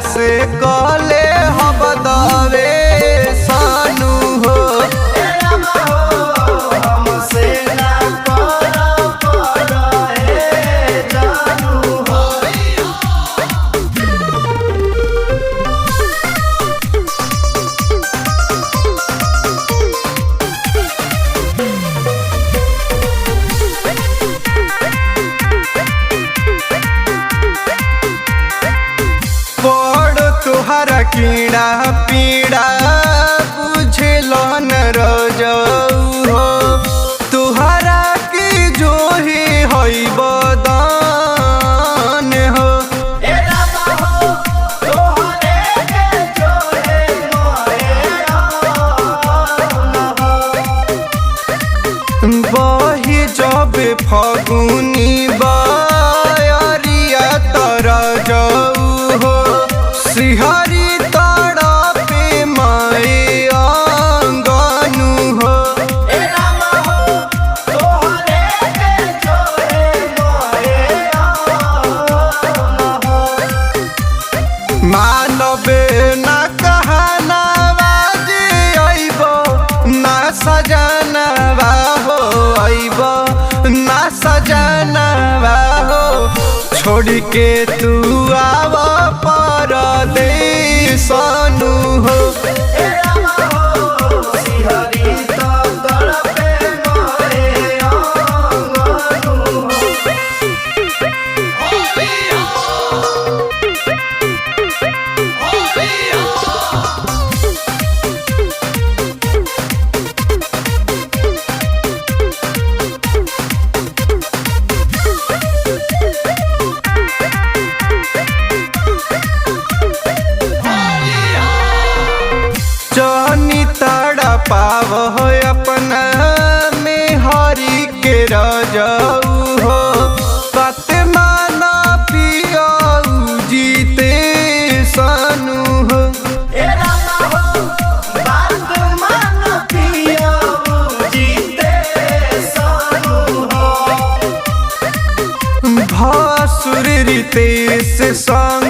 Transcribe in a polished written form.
से कले हम दवे सानू हो। हमसे ना जानू हो। तुहरा कीड़ा पीड़ा बुझलो न रजऊ हो। तुहरा की जो ही होई बदान हो। बही जब फगुनी बरिया तरजऊ हो। सिहरी तड़पे माए आंगनू हो। मानबे न कहनावा जे अइब ना सजनवा हो। अइब ना सजनवा हो। छोड़ के तू आव परदेसनु हो। जनी तड़ा पाव हो अपना में हरि के रजऊ हो। बात माना पियाऊ जीते सनु हो। भसुर रितेश संग